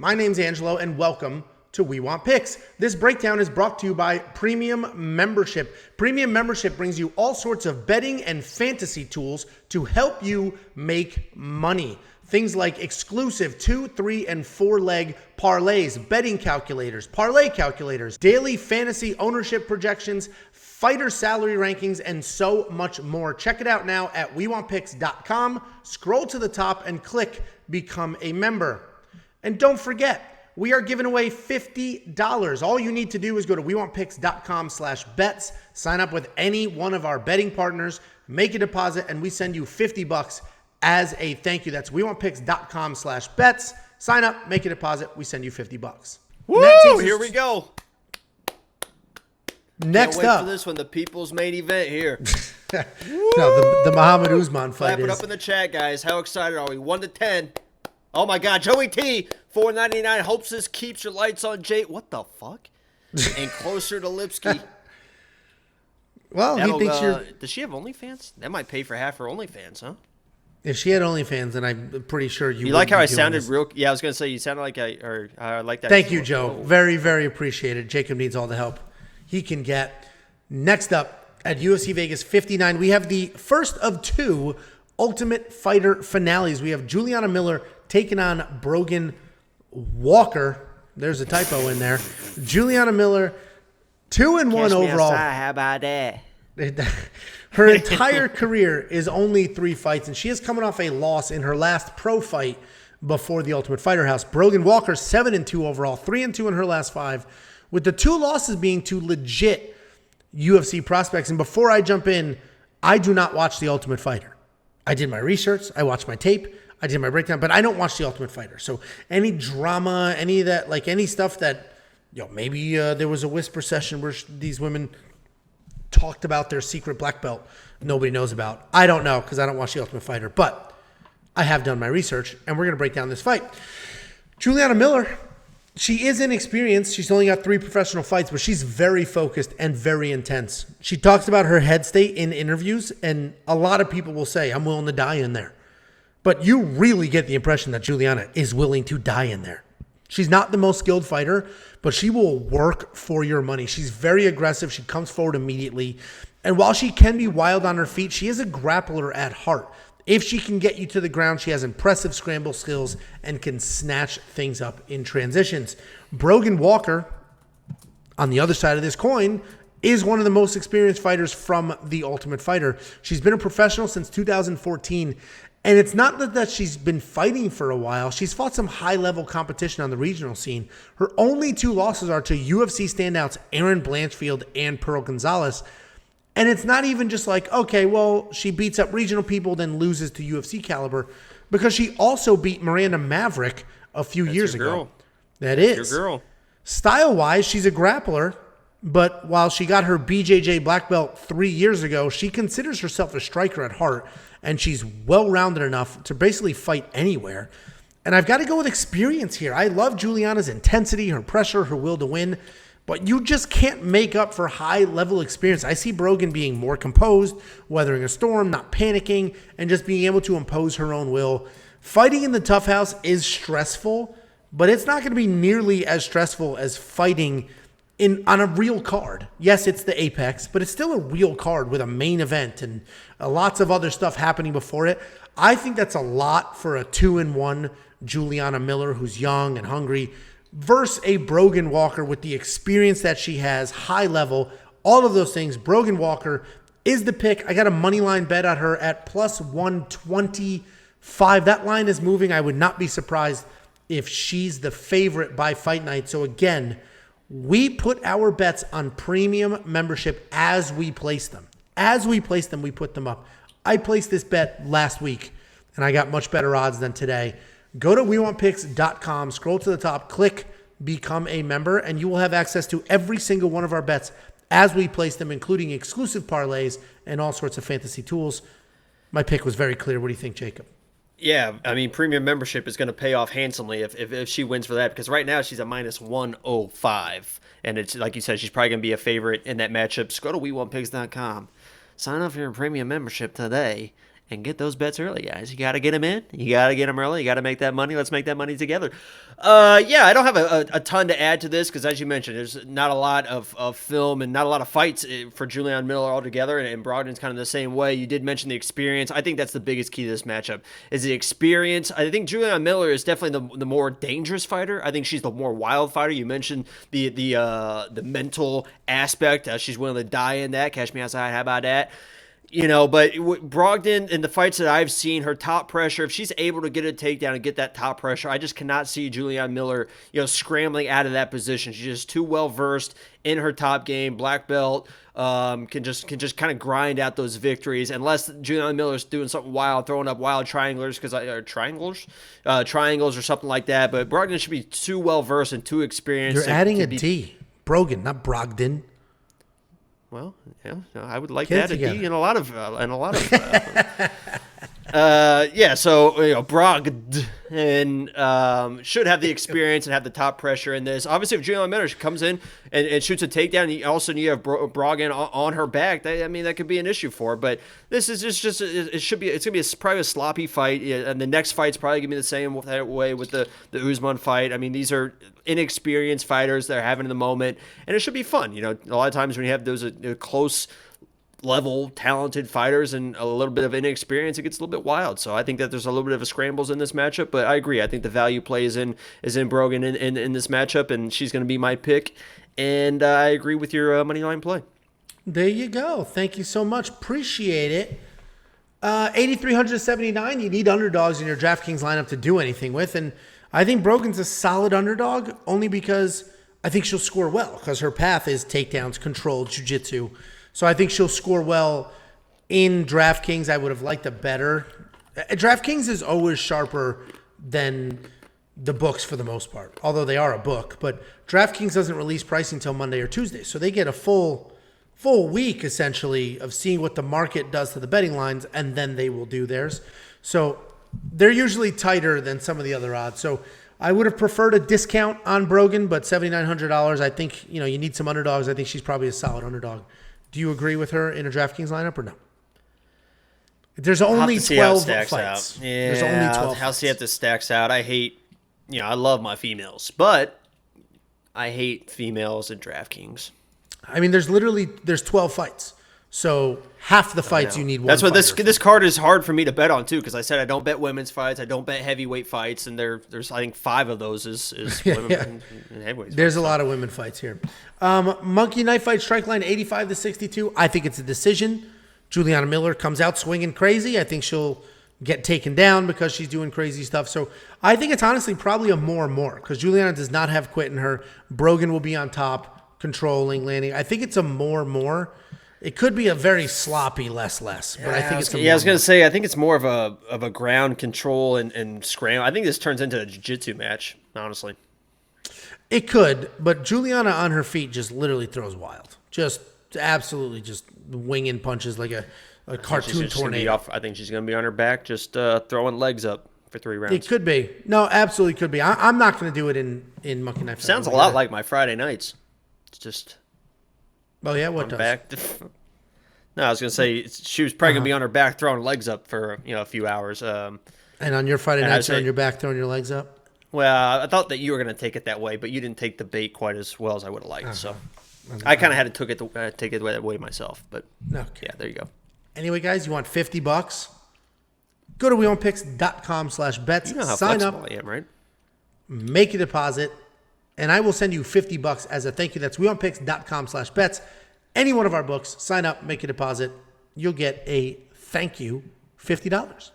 My name's Angelo, and welcome to We Want Picks. This breakdown is brought to you by Premium Membership. Premium Membership brings you all sorts of betting and fantasy tools to help you make money. Things like exclusive 2, 3, and 4 leg parlays, betting calculators, parlay calculators, daily fantasy ownership projections, fighter salary rankings, and so much more. Check it out now at WeWantPicks.com. Scroll to the top and click Become a Member. And don't forget, we are giving away $50. All you need to do is go to WeWantPicks.com/bets, sign up with any one of our betting partners, make a deposit, and we send you $50 as a thank you. That's WeWantPicks.com/bets. Sign up, make a deposit, we send you $50. Woo! Here we go. Next Can't wait up, for this one, the people's main event here. no, the Muhammad Usman fight Clap it is. up in the chat, guys. How excited are we? 1 to 10. Oh my God, Joey T, $4.99. Hopes this keeps your lights on, Jay. What the fuck? And closer to Lipsky. Well, he thinks you're. Does she have OnlyFans? That might pay for half her OnlyFans, huh? If she had OnlyFans, then I'm pretty sure you. You like how I sounded this. real? Yeah, I was gonna say you sounded like I like that. Thank you, Joe. Very, very appreciated. Jacob needs all the help he can get. Next up at UFC Vegas 59, we have the first of two Ultimate Fighter finales. We have Juliana Miller taking on Brogan Walker. There's a typo in there. Juliana Miller, 2-1 overall. How about that? Her entire career is only 3 fights, and she is coming off a loss in her last pro fight before the Ultimate Fighter House. Brogan Walker, 7-2 overall, 3-2 in her last 5, with the 2 losses being to legit UFC prospects. And before I jump in, I do not watch the Ultimate Fighter. I did my research, I watched my tape, I did my breakdown, but I don't watch the Ultimate Fighter. So any drama, any of that, like any stuff that, maybe there was a whisper session where these women talked about their secret black belt nobody knows about. I don't know because I don't watch the Ultimate Fighter, but I have done my research, and we're going to break down this fight. Juliana Miller, she is inexperienced. She's only got 3 professional fights, but she's very focused and very intense. She talks about her head state in interviews, and a lot of people will say, I'm willing to die in there. But you really get the impression that Juliana is willing to die in there. She's not the most skilled fighter, but she will work for your money. She's very aggressive. She comes forward immediately. And while she can be wild on her feet, she is a grappler at heart. If she can get you to the ground, she has impressive scramble skills and can snatch things up in transitions. Brogan Walker, on the other side of this coin, is one of the most experienced fighters from the Ultimate Fighter. She's been a professional since 2014. And it's not that she's been fighting for a while. She's fought some high-level competition on the regional scene. Her only 2 losses are to UFC standouts Erin Blanchfield and Pearl Gonzalez. And it's not even just like, okay, well, she beats up regional people, then loses to UFC caliber, because she also beat Miranda Maverick a few years ago. Girl. That is. Your girl. Style-wise, she's a grappler, but while she got her BJJ black belt 3 years ago, she considers herself a striker at heart, and she's well-rounded enough to basically fight anywhere. And I've got to go with experience here. I love Juliana's intensity, her pressure, her will to win, but you just can't make up for high-level experience. I see Brogan being more composed, weathering a storm, not panicking, and just being able to impose her own will. Fighting in the Tough House is stressful, but it's not going to be nearly as stressful as fighting on a real card. Yes, it's the Apex, but it's still a real card with a main event and lots of other stuff happening before it. I think that's a lot for a 2-1 Juliana Miller, who's young and hungry, versus a Brogan Walker with the experience that she has, high level, all of those things. Brogan Walker is the pick. I got a money line bet on her at plus 125. That line is moving. I would not be surprised if she's the favorite by fight night. So again, we put our bets on Premium Membership as we place them. As we place them, we put them up. I placed this bet last week, and I got much better odds than today. Go to WeWantPicks.com, scroll to the top, click Become a Member, and you will have access to every single one of our bets as we place them, including exclusive parlays and all sorts of fantasy tools. My pick was very clear. What do you think, Jacob? Yeah, I mean, Premium Membership is going to pay off handsomely if she wins for that, because right now she's a minus 105. And it's like you said, she's probably going to be a favorite in that matchup. So go to WeWantPicks.com. Sign up for your Premium Membership today and get those bets early, guys. You got to get them in. You got to get them early. You got to make that money. Let's make that money together. Yeah, I don't have a ton to add to this because, as you mentioned, there's not a lot of film and not a lot of fights for Julianne Miller altogether, and Brogdon's kind of the same way. You did mention the experience. I think that's the biggest key to this matchup is the experience. I think Julianne Miller is definitely the more dangerous fighter. I think she's the more wild fighter. You mentioned the mental aspect. She's willing to die in that. Catch me outside. How about that? But Brogdon, in the fights that I've seen, her top pressure, if she's able to get a takedown and get that top pressure, I just cannot see Julianne Miller, scrambling out of that position. She's just too well versed in her top game. Black belt, can just kind of grind out those victories, unless Julianne Miller's doing something wild, throwing up wild triangles triangles or something like that. But Brogdon should be too well versed and too experienced. You're adding a D, Brogan, not Brogdon. Well, yeah, I would like Get that. together. In a lot of, So Brogd and should have the experience and have the top pressure in this. Obviously, if Julianne Miller comes in and shoots a takedown, and all of a sudden you have Brogdon on her back, that could be an issue for her. But this is just it's gonna be probably a sloppy fight, and the next fight's probably gonna be the same way with the Usman fight. I mean, these are inexperienced fighters that are having the moment, and it should be fun. A lot of times when you have those close level talented fighters and a little bit of inexperience, it gets a little bit wild. So I think that there's a little bit of a scrambles in this matchup, but I agree. I think the value play is in Brogan in this matchup, and she's going to be my pick. And I agree with your money line play. There you go. Thank you so much. Appreciate it. 8,379. You need underdogs in your DraftKings lineup to do anything with, and I think Brogan's a solid underdog only because I think she'll score well because her path is takedowns, control, jiu-jitsu. So I think she'll score well in DraftKings. I would have liked a better. DraftKings is always sharper than the books for the most part, although they are a book. But DraftKings doesn't release pricing until Monday or Tuesday. So they get a full week, essentially, of seeing what the market does to the betting lines, and then they will do theirs. So they're usually tighter than some of the other odds. So I would have preferred a discount on Brogan, but $7,900, I think, you need some underdogs. I think she's probably a solid underdog. Do you agree with her in a DraftKings lineup or no? There's only 12 fights. Yeah, There's only 12 I'll see if this stacks out. I hate, I love my females, but I hate females in DraftKings. I mean, there's 12 fights. So half the fights you need one. That's what fighter. this card is hard for me to bet on too, because I said I don't bet women's fights, I don't bet heavyweight fights, and there's I think 5 of those is women and heavyweight. There's a lot of women fights here. Monkey Knife Fight strike line 85-62. I think it's a decision. Julianne Miller comes out swinging crazy. I think she'll get taken down because she's doing crazy stuff. So I think it's honestly probably a more because Julianna does not have quit in her. Brogan will be on top, controlling, landing. I think it's a more. It could be a very sloppy less, but I think it's a more. I was going to say, I think it's more of a ground control and scram. I think this turns into a jiu-jitsu match, honestly. It could, but Julianna on her feet just literally throws wild. Just absolutely just winging punches like a cartoon tornado. I think she's going to be on her back just throwing legs up for 3 rounds. It could be. No, absolutely could be. I'm not going to do it in Monkey Knife Fight. Sounds a lot like my Friday nights. It's just... Oh, yeah? What does? Back. No, I was going to say she was probably going to be on her back throwing legs up for a few hours. And on your Friday nights, you're on your back throwing your legs up? Well, I thought that you were going to take it that way, but you didn't take the bait quite as well as I would have liked. So I kind of had to take it that way myself. But okay. Yeah, there you go. Anyway, guys, you want $50? Go to WeWantPicks.com/bets. You know how sign flexible up, I am, right? make a deposit, and I will send you $50 as a thank you. That's WeWantPicks.com/bets. Any one of our books, sign up, make a deposit. You'll get a thank you, $50.